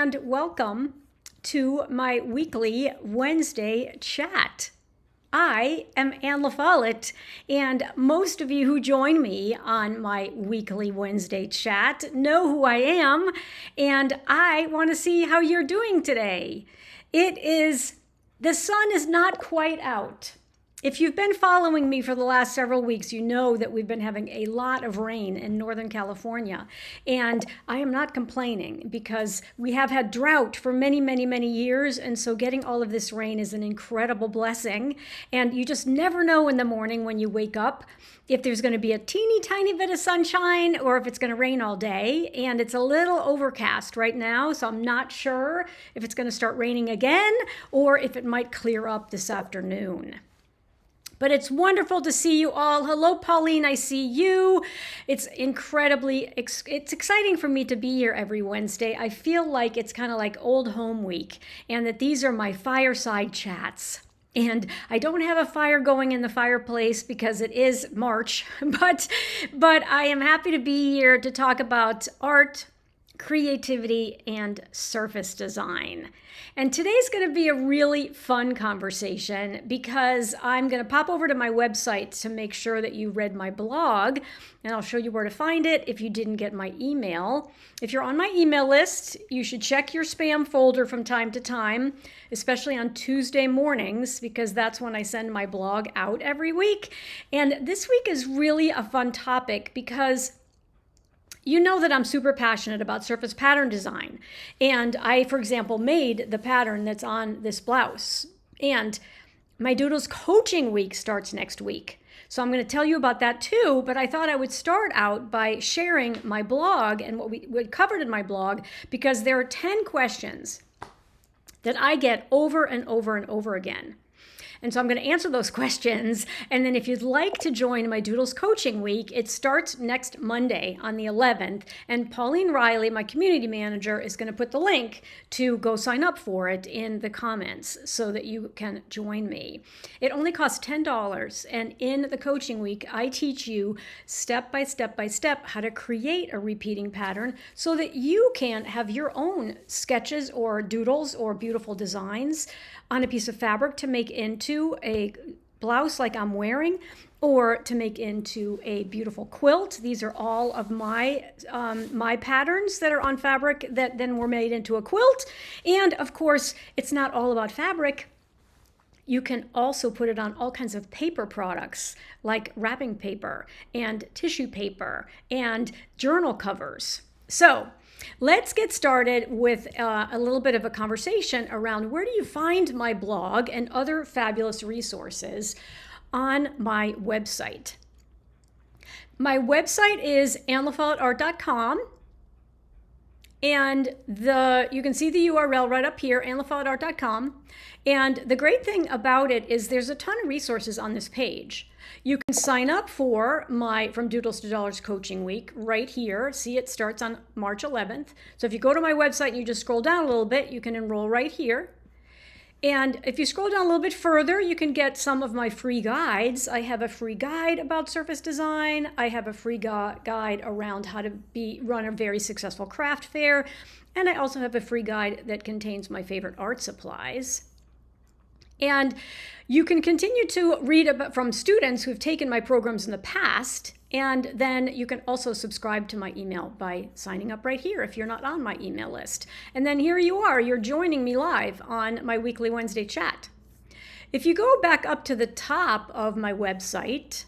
and welcome to my weekly Wednesday chat. I am Anne LaFollette, and most of you who join me on my weekly Wednesday chat know who I am, and I want to see how you're doing today. The sun is not quite out. If you've been following me for the last several weeks, you know that we've been having a lot of rain in Northern California. And I am not complaining because we have had drought for many, many, many years. And so getting all of this rain is an incredible blessing. And you just never know in the morning when you wake up if there's going to be a teeny tiny bit of sunshine or if it's going to rain all day. And it's a little overcast right now, so I'm not sure if it's going to start raining again or if it might clear up this afternoon. But it's wonderful to see you all. Hello, Pauline, I see you. It's exciting for me to be here every Wednesday. I feel like it's kind of like old home week and that these are my fireside chats. And I don't have a fire going in the fireplace because it is March, but I am happy to be here to talk about art, creativity, and surface design. And today's going to be a really fun conversation because I'm going to pop over to my website to make sure that you read my blog, and I'll show you where to find it if you didn't get my email. If you're on my email list, you should check your spam folder from time to time, especially on Tuesday mornings, because that's when I send my blog out every week. And this week is really a fun topic because you know that I'm super passionate about surface pattern design. And I, for example, made the pattern that's on this blouse. And my Doodles coaching week starts next week. So I'm going to tell you about that too, but I thought I would start out by sharing my blog and what we covered in my blog, because there are 10 questions that I get over and over and over again. And so I'm going to answer those questions. And then if you'd like to join my Doodles coaching week, it starts next Monday on the 11th. And Pauline Riley, my community manager, is going to put the link to go sign up for it in the comments so that you can join me. It only costs $10. And in the coaching week, I teach you step by step how to create a repeating pattern so that you can have your own sketches or doodles or beautiful designs on a piece of fabric to make into a blouse like I'm wearing, or to make into a beautiful quilt. These are all of my patterns that are on fabric that then were made into a quilt. And of course, it's not all about fabric. You can also put it on all kinds of paper products like wrapping paper and tissue paper and journal covers. So let's get started with a little bit of a conversation around where do you find my blog and other fabulous resources on my website. My website is annelafolletteart.com, and you can see the URL right up here, annelafolletteart.com. And the great thing about it is there's a ton of resources on this page. You can sign up for my From Doodles to Dollars coaching week right here. See, it starts on March 11th. So if you go to my website and you just scroll down a little bit, you can enroll right here. And if you scroll down a little bit further, you can get some of my free guides. I have a free guide about surface design. I have a free guide around how to run a very successful craft fair. And I also have a free guide that contains my favorite art supplies. And you can continue to read from students who've taken my programs in the past, and then you can also subscribe to my email by signing up right here if you're not on my email list. And then here you are, you're joining me live on my weekly Wednesday chat. If you go back up to the top of my website,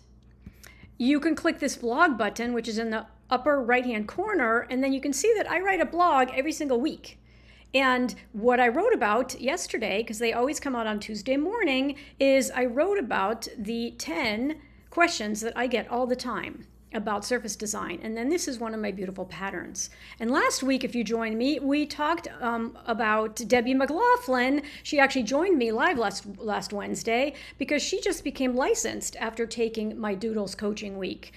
you can click this blog button, which is in the upper right-hand corner, and then you can see that I write a blog every single week. And what I wrote about yesterday, because they always come out on Tuesday morning, is I wrote about the 10 questions that I get all the time about surface design. And then this is one of my beautiful patterns. And last week, if you joined me, we talked about Debbie McLaughlin. She actually joined me live last Wednesday because she just became licensed after taking my Doodles coaching week.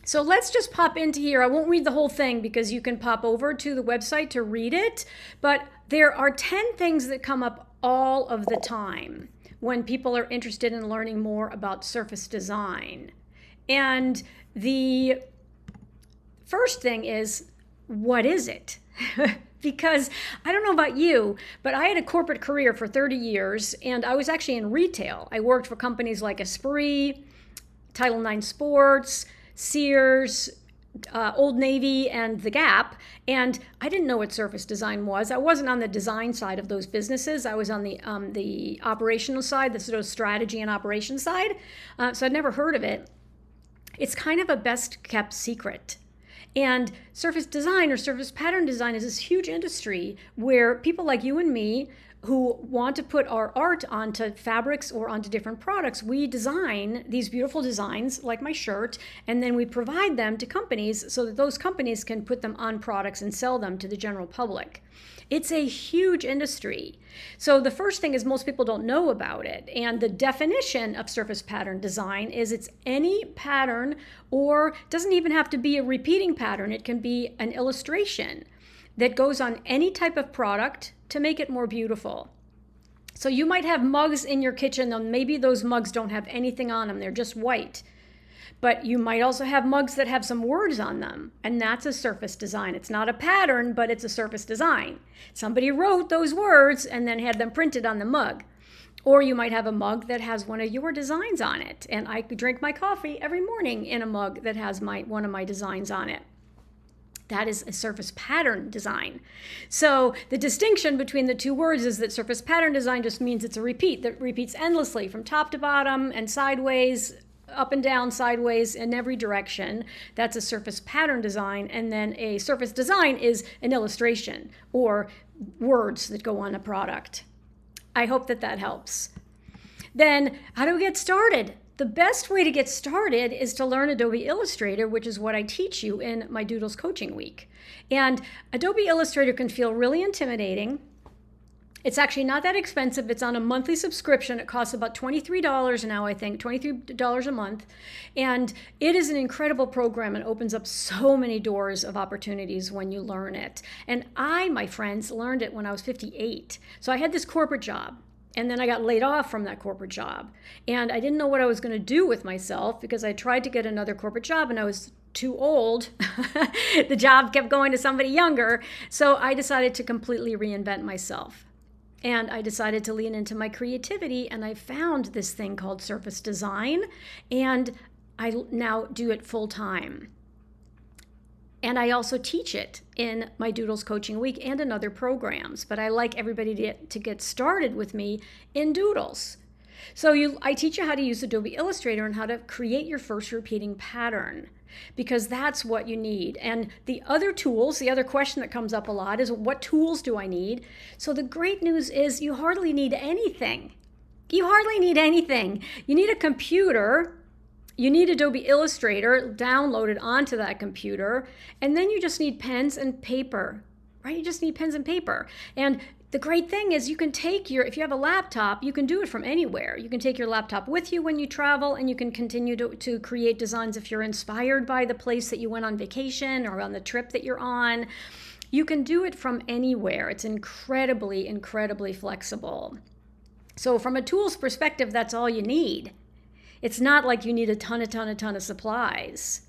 So let's just pop into here. I won't read the whole thing because you can pop over to the website to read it, but there are 10 things that come up all of the time when people are interested in learning more about surface design. And the first thing is, what is it? Because I don't know about you, but I had a corporate career for 30 years, and I was actually in retail. I worked for companies like Esprit, Title IX Sports, Sears, Old Navy, and The Gap, and I didn't know what surface design was. I wasn't on the design side of those businesses. I was on the operational side, the sort of strategy and operations side, so I'd never heard of it. It's kind of a best kept secret. And surface design or surface pattern design is this huge industry where people like you and me who want to put our art onto fabrics or onto different products, we design these beautiful designs like my shirt, and then we provide them to companies so that those companies can put them on products and sell them to the general public. It's a huge industry. So the first thing is most people don't know about it. And the definition of surface pattern design is it's any pattern, or doesn't even have to be a repeating pattern. It can be an illustration that goes on any type of product to make it more beautiful. So you might have mugs in your kitchen, and maybe those mugs don't have anything on them. They're just white. But you might also have mugs that have some words on them, and that's a surface design. It's not a pattern, but it's a surface design. Somebody wrote those words and then had them printed on the mug. Or you might have a mug that has one of your designs on it, and I drink my coffee every morning in a mug that has one of my designs on it. That is a surface pattern design. So the distinction between the two words is that surface pattern design just means it's a repeat that repeats endlessly from top to bottom and sideways, up and down, sideways, in every direction. That's a surface pattern design. And then a surface design is an illustration or words that go on a product. I hope that helps. Then how do we get started? The best way to get started is to learn Adobe Illustrator, which is what I teach you in my Doodles coaching week. And Adobe Illustrator can feel really intimidating. It's actually not that expensive. It's on a monthly subscription. It costs about $23 now, I think, $23 a month. And it is an incredible program and opens up so many doors of opportunities when you learn it. And I, my friends, learned it when I was 58. So I had this corporate job. And then I got laid off from that corporate job. And I didn't know what I was going to do with myself because I tried to get another corporate job and I was too old. The job kept going to somebody younger. So I decided to completely reinvent myself. And I decided to lean into my creativity, and I found this thing called surface design, and I now do it full time. And I also teach it in my Doodles coaching week and in other programs, but I like everybody to get started with me in Doodles. So I teach you how to use Adobe Illustrator and how to create your first repeating pattern, because that's what you need. And the other tools, the other question that comes up a lot is, what tools do I need? So the great news is you hardly need anything. You hardly need anything. You need a computer. You need Adobe Illustrator downloaded onto that computer, and then you just need pens and paper, right? You just need pens and paper. And the great thing is you can take if you have a laptop, you can do it from anywhere. You can take your laptop with you when you travel, and you can continue to create designs if you're inspired by the place that you went on vacation or on the trip that you're on. You can do it from anywhere. It's incredibly, incredibly flexible. So from a tools perspective, that's all you need. It's not like you need a ton of supplies.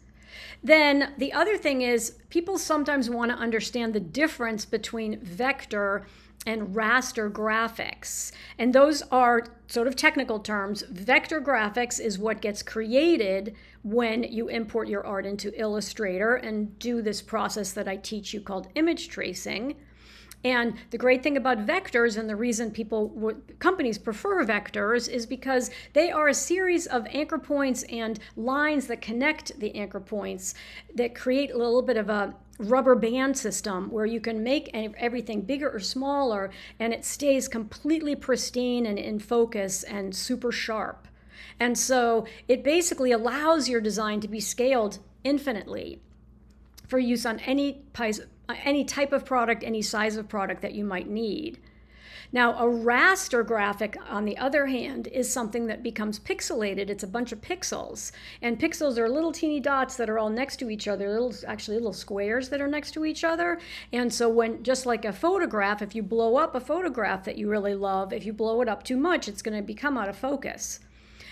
Then the other thing is people sometimes want to understand the difference between vector and raster graphics. And those are sort of technical terms. Vector graphics is what gets created when you import your art into Illustrator and do this process that I teach you called image tracing. And the great thing about vectors, and the reason companies prefer vectors, is because they are a series of anchor points and lines that connect the anchor points that create a little bit of a rubber band system where you can make everything bigger or smaller, and it stays completely pristine and in focus and super sharp. And so it basically allows your design to be scaled infinitely for use on any type of product, any size of product that you might need. Now, a raster graphic, on the other hand, is something that becomes pixelated. It's a bunch of pixels. And pixels are little teeny dots that are all next to each other, little squares that are next to each other. And so just like a photograph, if you blow up a photograph that you really love, if you blow it up too much, it's going to become out of focus.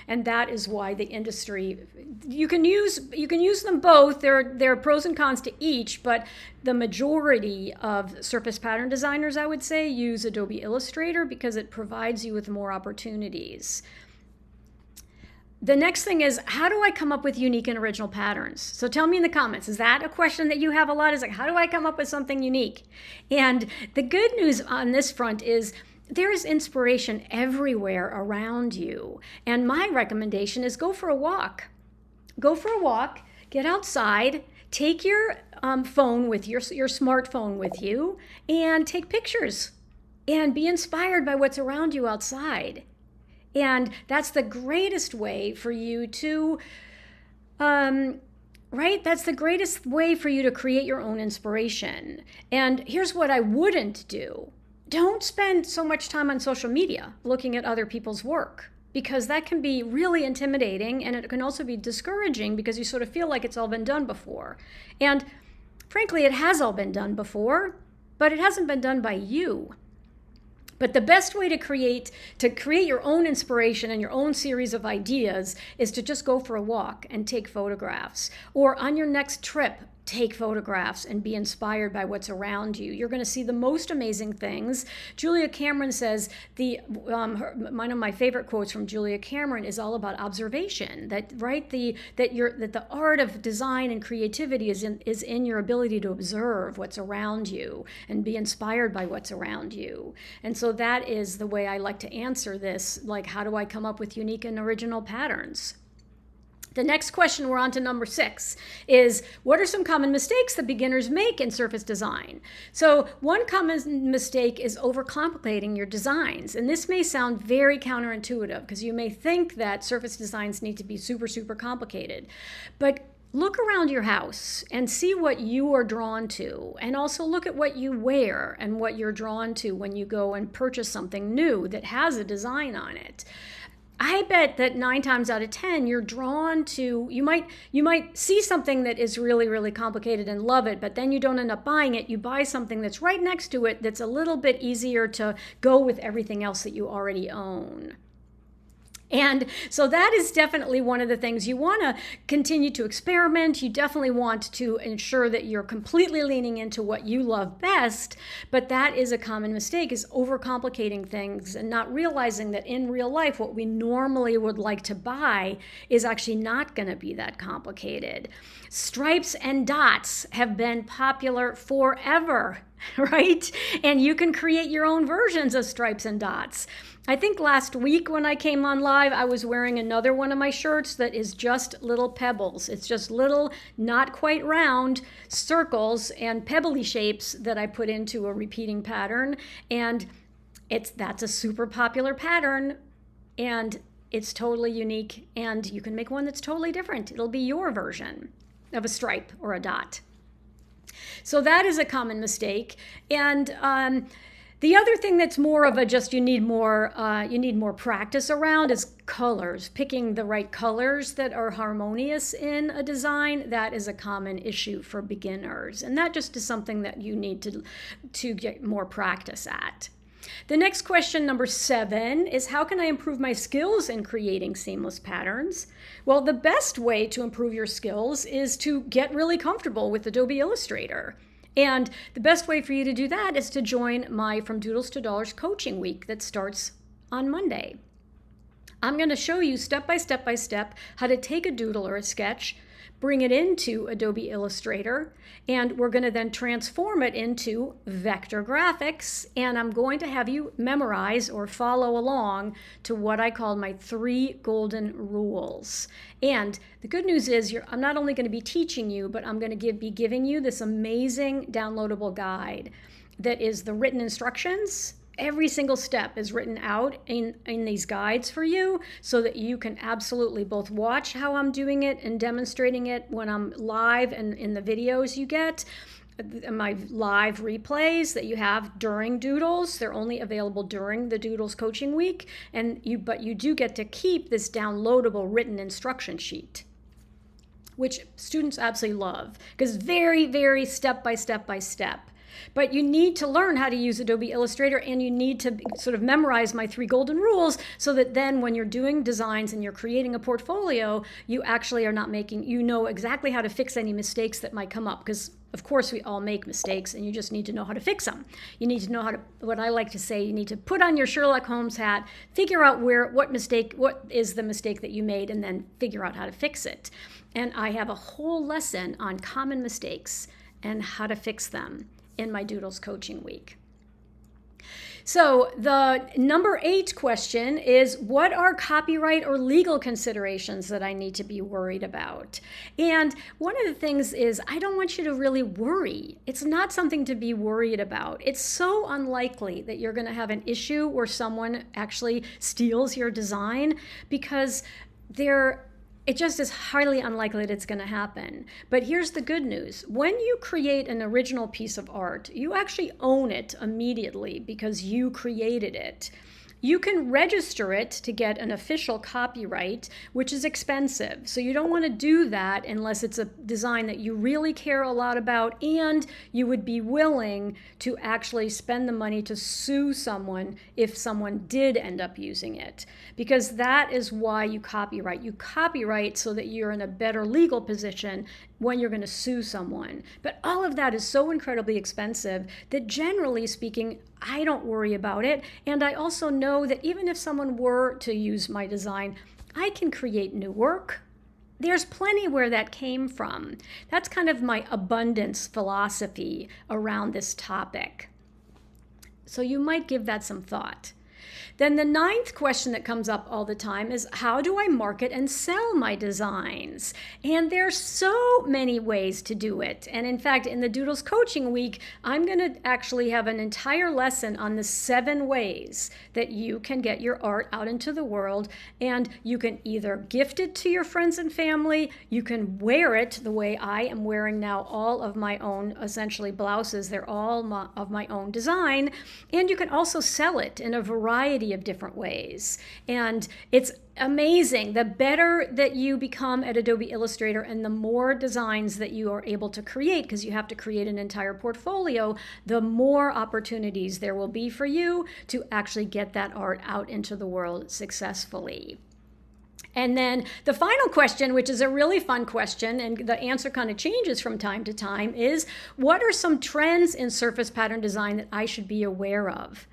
And that is why the industry, you can use them both. There are pros and cons to each, but the majority of surface pattern designers, I would say, use Adobe Illustrator because it provides you with more opportunities. The next thing is, how do I come up with unique and original patterns? So tell me in the comments, is that a question that you have a lot? Is like, how do I come up with something unique? And the good news on this front is there is inspiration everywhere around you. And my recommendation is go for a walk. Go for a walk, get outside, take your phone with your smartphone with you, and take pictures and be inspired by what's around you outside. And that's the greatest way for you to, That's the greatest way for you to create your own inspiration. And here's what I wouldn't do. Don't spend so much time on social media looking at other people's work, because that can be really intimidating, and it can also be discouraging because you sort of feel like it's all been done before. And frankly, it has all been done before, but it hasn't been done by you. But the best way to create your own inspiration and your own series of ideas is to just go for a walk and take photographs. Or on your next trip, take photographs and be inspired by what's around you. You're going to see the most amazing things. Julia Cameron says, one of my favorite quotes from Julia Cameron is all about observation. That the art of design and creativity is in your ability to observe what's around you and be inspired by what's around you. And so that is the way I like to answer this. Like, how do I come up with unique and original patterns? The next question, we're on to number 6, is what are some common mistakes that beginners make in surface design? So one common mistake is overcomplicating your designs. And this may sound very counterintuitive because you may think that surface designs need to be super, super complicated. But look around your house and see what you are drawn to, and also look at what you wear and what you're drawn to when you go and purchase something new that has a design on it. I bet that 9 times out of 10, you're drawn to, you might see something that is really, really complicated and love it, but then you don't end up buying it. You buy something that's right next to it that's a little bit easier to go with everything else that you already own. And so that is definitely one of the things you want to continue to experiment. You definitely want to ensure that you're completely leaning into what you love best. But that is a common mistake, is overcomplicating things and not realizing that in real life, what we normally would like to buy is actually not going to be that complicated. Stripes and dots have been popular forever, right? And you can create your own versions of stripes and dots. I think last week when I came on live, I was wearing another one of my shirts that is just little pebbles. It's just little, not quite round circles and pebbly shapes that I put into a repeating pattern. And that's a super popular pattern, and it's totally unique. And you can make one that's totally different. It'll be your version of a stripe or a dot. So that is a common mistake. And the other thing that's more of a just you need more practice around is colors. Picking the right colors that are harmonious in a design, that is a common issue for beginners. And that just is something that you need to get more practice at. The next question, number 7, is how can I improve my skills in creating seamless patterns? Well, the best way to improve your skills is to get really comfortable with Adobe Illustrator. And the best way for you to do that is to join my From Doodles to Dollars coaching week that starts on Monday. I'm going to show you step by step how to take a doodle or a sketch, bring it into Adobe Illustrator, and we're going to then transform it into vector graphics, and I'm going to have you memorize or follow along to what I call my 3 golden rules. And the good news is I'm not only going to be teaching you, but I'm going to be giving you this amazing downloadable guide that is the written instructions. Every single step is written out in these guides for you so that you can absolutely both watch how I'm doing it and demonstrating it when I'm live and in the videos you get. My live replays that you have during Doodles, they're only available during the Doodles coaching week, but you do get to keep this downloadable written instruction sheet, which students absolutely love because very, very step by step. But you need to learn how to use Adobe Illustrator, and you need to sort of memorize my 3 golden rules so that then when you're doing designs and you're creating a portfolio, you actually are not making, you know exactly how to fix any mistakes that might come up, because of course we all make mistakes and you just need to know how to fix them. You need to know how to, what I like to say, you need to put on your Sherlock Holmes hat, figure out what is the mistake that you made, and then figure out how to fix it. And I have a whole lesson on common mistakes and how to fix them in my Doodles coaching week. So the number 8 question is, what are copyright or legal considerations that I need to be worried about? And one of the things is, I don't want you to really worry. It's not something to be worried about. It's so unlikely that you're going to have an issue where someone actually steals your design, because it just is highly unlikely that it's going to happen. But here's the good news. When you create an original piece of art, you actually own it immediately because you created it. You can register it to get an official copyright, which is expensive. So you don't want to do that unless it's a design that you really care a lot about and you would be willing to actually spend the money to sue someone if someone did end up using it. Because that is why you copyright. You copyright so that you're in a better legal position when you're going to sue someone. But all of that is so incredibly expensive that generally speaking, I don't worry about it. And I also know that even if someone were to use my design, I can create new work. There's plenty where that came from. That's kind of my abundance philosophy around this topic. So you might give that some thought. Then the 9th question that comes up all the time is, how do I market and sell my designs? And there's so many ways to do it. And in fact, in the Doodles Coaching Week, I'm going to actually have an entire lesson on the 7 ways that you can get your art out into the world. And you can either gift it to your friends and family, you can wear it the way I am wearing now all of my own, essentially, blouses. They're all of my own design. And you can also sell it in a variety of different ways. And it's amazing. The better that you become at Adobe Illustrator and the more designs that you are able to create, because you have to create an entire portfolio, the more opportunities there will be for you to actually get that art out into the world successfully. And then the final question, which is a really fun question, and the answer kind of changes from time to time, is what are some trends in surface pattern design that I should be aware of?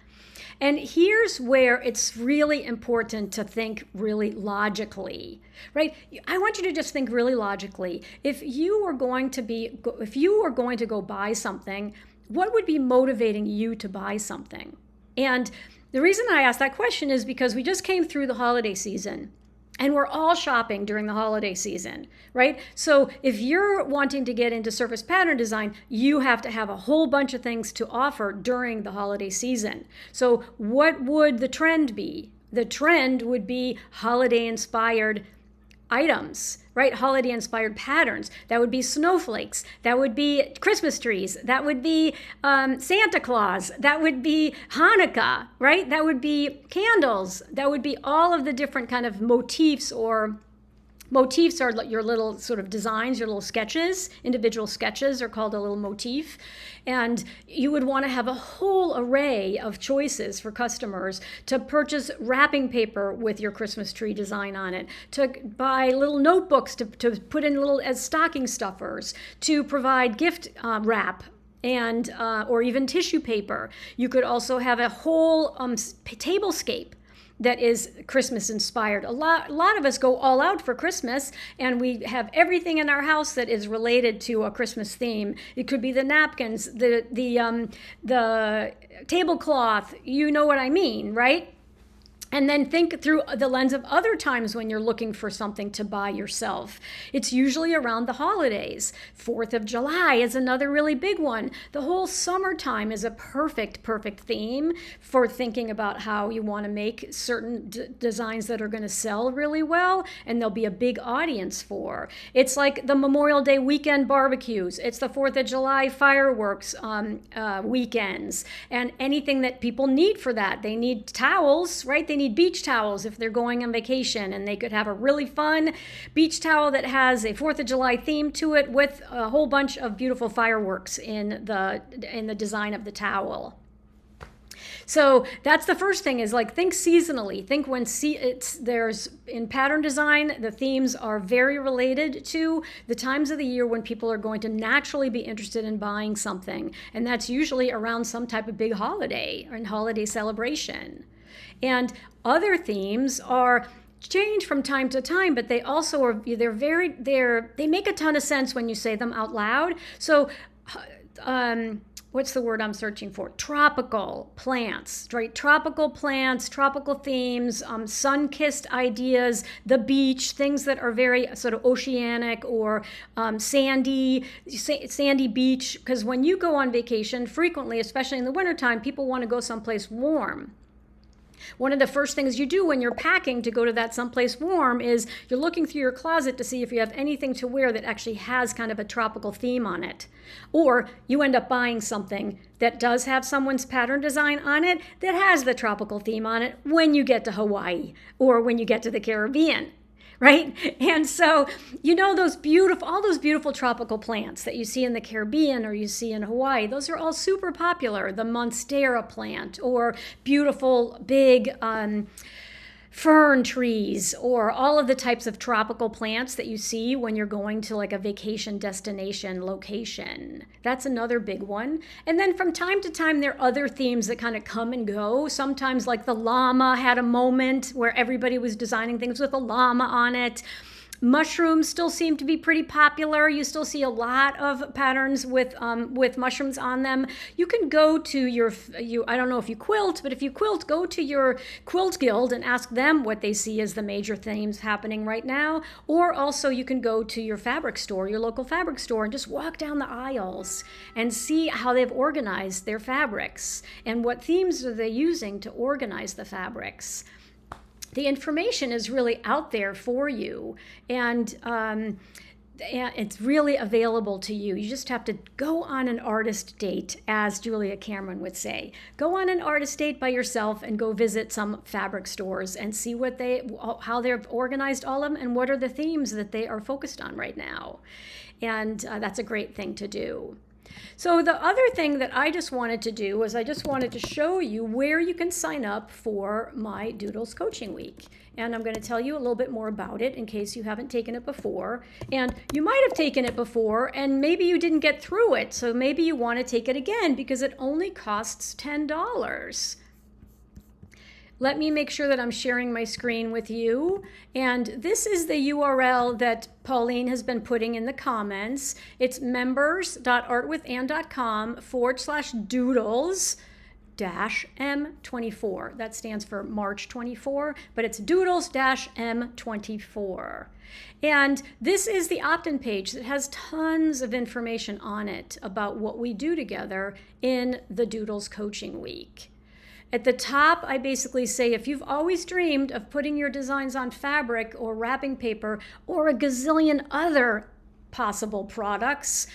And here's where it's really important to think really logically, right? I want you to just think really logically. If you were going to go buy something, what would be motivating you to buy something? And the reason I ask that question is because we just came through the holiday season. And we're all shopping during the holiday season, right? So if you're wanting to get into surface pattern design, you have to have a whole bunch of things to offer during the holiday season. So what would the trend be? The trend would be holiday-inspired items, right? Holiday-inspired patterns. That would be snowflakes. That would be Christmas trees. That would be Santa Claus. That would be Hanukkah, right? That would be candles. That would be all of the different kind of motifs or Motifs are your little sort of designs, your little sketches. Individual sketches are called a little motif. And you would want to have a whole array of choices for customers to purchase wrapping paper with your Christmas tree design on it, to buy little notebooks to put in little as stocking stuffers, to provide gift wrap and or even tissue paper. You could also have a whole tablescape that is Christmas inspired. A lot of us go all out for Christmas, and we have everything in our house that is related to a Christmas theme. It could be the napkins, the tablecloth, you know what I mean, right? And then think through the lens of other times when you're looking for something to buy yourself. It's usually around the holidays. 4th of July is another really big one. The whole summertime is a perfect theme for thinking about how you want to make certain designs that are going to sell really well and there'll be a big audience for. It's like the Memorial Day weekend barbecues. It's the 4th of July fireworks weekends and anything that people need for that. They need towels, right? They need need beach towels if they're going on vacation, and they could have a really fun beach towel that has a 4th of July theme to it with a whole bunch of beautiful fireworks in the design of the towel. So that's the first thing, is like, think seasonally. Think when there's in pattern design, the themes are very related to the times of the year when people are going to naturally be interested in buying something. And that's usually around some type of big holiday or holiday celebration. And other themes are change from time to time, but they also are, they make a ton of sense when you say them out loud. So, what's the word I'm searching for? Tropical plants, right? Tropical plants, tropical themes, sun-kissed ideas, the beach, things that are very sort of oceanic or sandy beach. Because when you go on vacation, frequently, especially in the wintertime, people want to go someplace warm. One of the first things you do when you're packing to go to that someplace warm is you're looking through your closet to see if you have anything to wear that actually has kind of a tropical theme on it. Or you end up buying something that does have someone's pattern design on it that has the tropical theme on it when you get to Hawaii or when you get to the Caribbean. Right? And so, all those beautiful tropical plants that you see in the Caribbean or you see in Hawaii, those are all super popular. The Monstera plant, or beautiful big fern trees, or all of the types of tropical plants that you see when you're going to like a vacation destination location. That's another big one. And then from time to time, there are other themes that kind of come and go. Sometimes, like the llama had a moment where everybody was designing things with a llama on it. Mushrooms still seem to be pretty popular. You still see a lot of patterns with mushrooms on them. You can go to I don't know if you quilt, but if you quilt, go to your quilt guild and ask them what they see as the major themes happening right now. Or also you can go to your fabric store, your local fabric store, and just walk down the aisles and see how they've organized their fabrics and what themes are they using to organize the fabrics. The information is really out there for you, and it's really available to you. You just have to go on an artist date, as Julia Cameron would say. Go on an artist date by yourself and go visit some fabric stores and see how they've organized all of them and what are the themes that they are focused on right now. And that's a great thing to do. So the other thing that I just wanted to do was I just wanted to show you where you can sign up for my Doodles Coaching Week. And I'm going to tell you a little bit more about it in case you haven't taken it before. And you might have taken it before and maybe you didn't get through it. So maybe you want to take it again because it only costs $10. Let me make sure that I'm sharing my screen with you. And this is the URL that Pauline has been putting in the comments. It's members.artwithann.com/doodles-M24. That stands for March 24, but it's doodles-M24. And this is the opt-in page that has tons of information on it about what we do together in the Doodles Coaching Week. At the top, I basically say, if you've always dreamed of putting your designs on fabric or wrapping paper or a gazillion other possible products,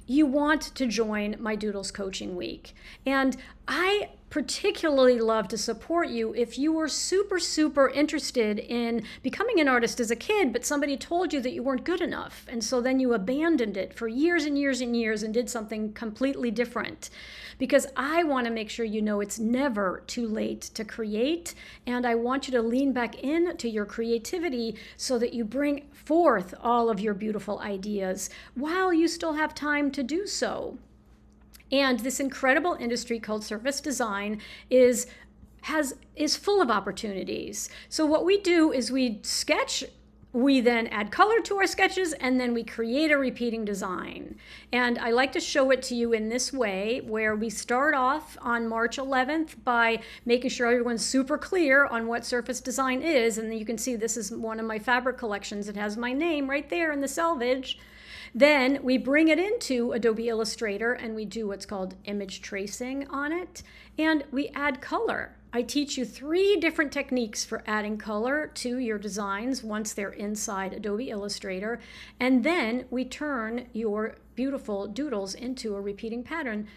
you want to join my Doodles Coaching Week. And I particularly love to support you if you were super, super interested in becoming an artist as a kid, but somebody told you that you weren't good enough. And so then you abandoned it for years and years and years and did something completely different. Because I want to make sure you know it's never too late to create. And I want you to lean back into your creativity so that you bring forth all of your beautiful ideas while you still have time to do so. And this incredible industry called surface design is full of opportunities. So what we do is we sketch, we then add color to our sketches, and then we create a repeating design. And I like to show it to you in this way, where we start off on March 11th by making sure everyone's super clear on what surface design is. And you can see this is one of my fabric collections. It has my name right there in the selvage. Then we bring it into Adobe Illustrator and we do what's called image tracing on it, and we add color. I teach you 3 different techniques for adding color to your designs once they're inside Adobe Illustrator, and then we turn your beautiful doodles into a repeating pattern.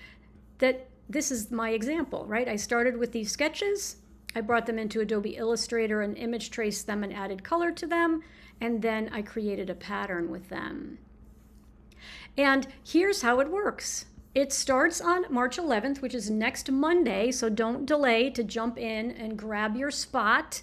This is my example, right? I started with these sketches. I brought them into Adobe Illustrator and image traced them and added color to them. And then I created a pattern with them. And here's how it works. It starts on March 11th, which is next Monday, so don't delay to jump in and grab your spot.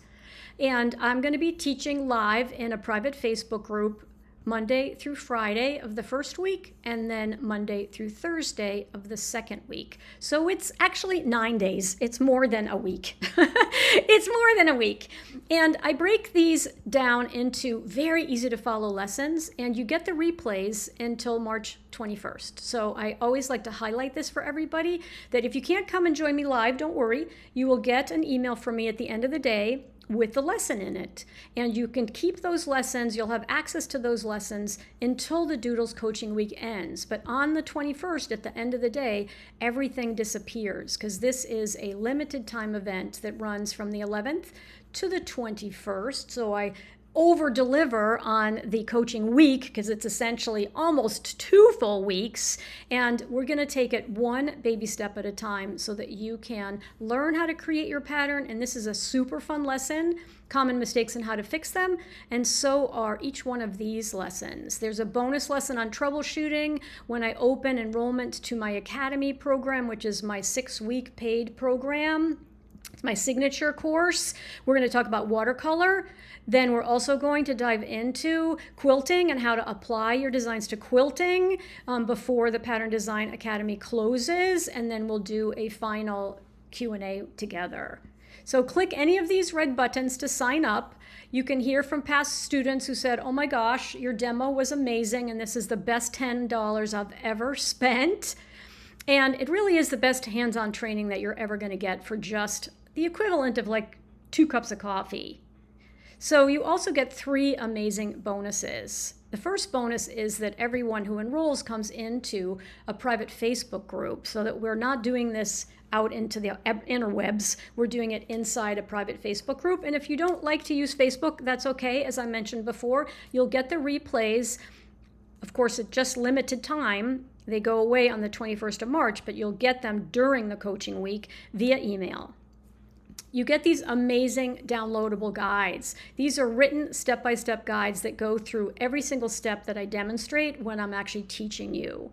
And I'm going to be teaching live in a private Facebook group Monday through Friday of the first week, and then Monday through Thursday of the second week. So it's actually 9 days. It's more than a week. It's more than a week. And I break these down into very easy to follow lessons, and you get the replays until March 21st. So I always like to highlight this for everybody, that if you can't come and join me live, don't worry. You will get an email from me at the end of the day with the lesson in it. And you can keep those lessons. You'll have access to those lessons until the Doodles coaching week ends. But on the 21st, at the end of the day, everything disappears, because this is a limited time event that runs from the 11th to the 21st. So I over deliver on the coaching week, because it's essentially almost 2 full weeks, and we're going to take it one baby step at a time so that you can learn how to create your pattern. And this is a super fun lesson, common mistakes and how to fix them, and so are each one of these lessons. There's a bonus lesson on troubleshooting when I open enrollment to my Academy program, which is my 6-week paid program. It's my signature course. We're going to talk about watercolor. Then we're also going to dive into quilting and how to apply your designs to quilting before the Pattern Design Academy closes. And then we'll do a final Q&A together. So click any of these red buttons to sign up. You can hear from past students who said, oh my gosh, your demo was amazing, and this is the best $10 I've ever spent. And it really is the best hands-on training that you're ever going to get for just the equivalent of like 2 cups of coffee. So you also get 3 amazing bonuses. The first bonus is that everyone who enrolls comes into a private Facebook group, so that we're not doing this out into the interwebs. We're doing it inside a private Facebook group. And if you don't like to use Facebook, that's okay. As I mentioned before, you'll get the replays. Of course, at just limited time. They go away on the 21st of March, but you'll get them during the coaching week via email. You get these amazing downloadable guides. These are written step-by-step guides that go through every single step that I demonstrate when I'm actually teaching you.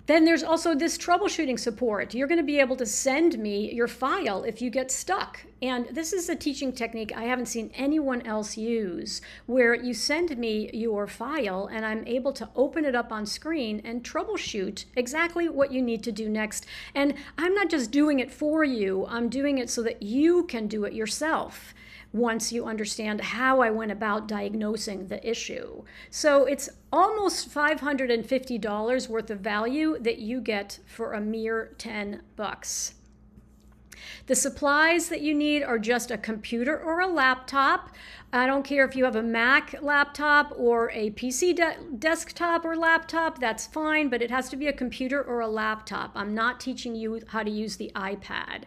Then there's also this troubleshooting support. You're going to be able to send me your file if you get stuck. And this is a teaching technique I haven't seen anyone else use, where you send me your file and I'm able to open it up on screen and troubleshoot exactly what you need to do next. And I'm not just doing it for you, I'm doing it so that you can do it yourself once you understand how I went about diagnosing the issue. So it's almost $550 worth of value that you get for a mere $10. The supplies that you need are just a computer or a laptop. I don't care if you have a Mac laptop or a PC desktop or laptop, that's fine, but it has to be a computer or a laptop. I'm not teaching you how to use the iPad.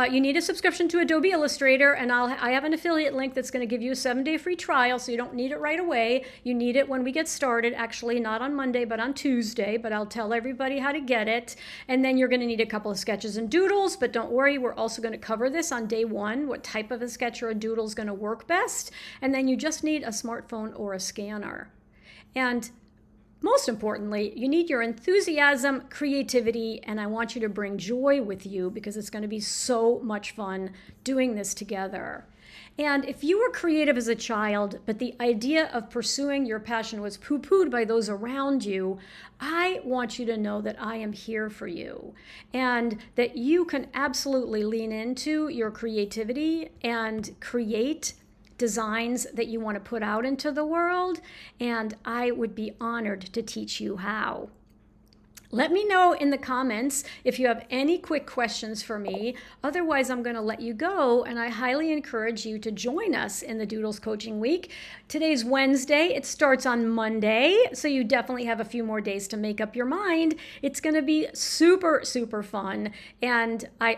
You need a subscription to Adobe Illustrator, and I have an affiliate link that's going to give you a 7-day free trial, so you don't need it right away. You need it when we get started, actually not on Monday, but on Tuesday, but I'll tell everybody how to get it. And then you're going to need a couple of sketches and doodles, but don't worry, we're also going to cover this on day 1, what type of a sketch or a doodle is going to work best. And then you just need a smartphone or a scanner. And most importantly, you need your enthusiasm, creativity, and I want you to bring joy with you, because it's going to be so much fun doing this together. And if you were creative as a child, but the idea of pursuing your passion was poo-pooed by those around you, I want you to know that I am here for you, and that you can absolutely lean into your creativity and create designs that you want to put out into the world, and I would be honored to teach you how. Let me know in the comments if you have any quick questions for me. Otherwise, I'm going to let you go, and I highly encourage you to join us in the Doodles Coaching Week. Today's Wednesday. It starts on Monday, so you definitely have a few more days to make up your mind. It's going to be super, super fun, and I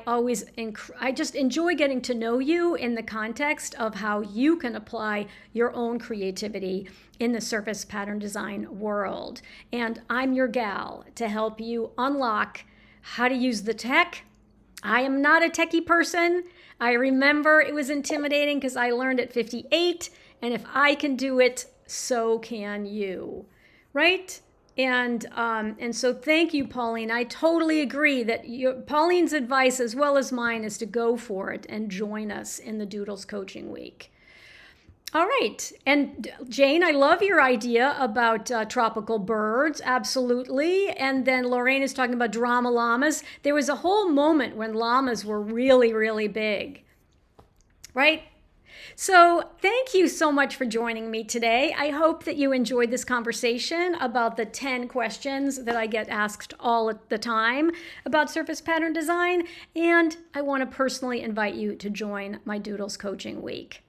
just enjoy getting to know you in the context of how you can apply your own creativity in the surface pattern design world. And I'm your gal to help you unlock how to use the tech. I am not a techie person. I remember it was intimidating because I learned at 58, and if I can do it, so can you, right? And so thank you, Pauline. I totally agree that Pauline's advice as well as mine is to go for it and join us in the Doodles Coaching Week. All right. And Jane, I love your idea about tropical birds. Absolutely. And then Lorraine is talking about drama llamas. There was a whole moment when llamas were really, really big, right? So thank you so much for joining me today. I hope that you enjoyed this conversation about the 10 questions that I get asked all the time about surface pattern design. And I want to personally invite you to join my Doodles Coaching Week.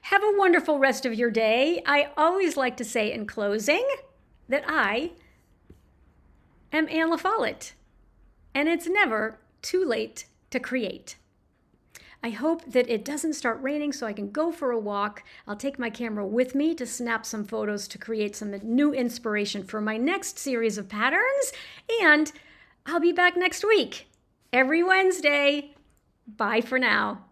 Have a wonderful rest of your day. I always like to say in closing that I am Anne Follette, and it's never too late to create. I hope that it doesn't start raining so I can go for a walk. I'll take my camera with me to snap some photos to create some new inspiration for my next series of patterns. And I'll be back next week, every Wednesday. Bye for now.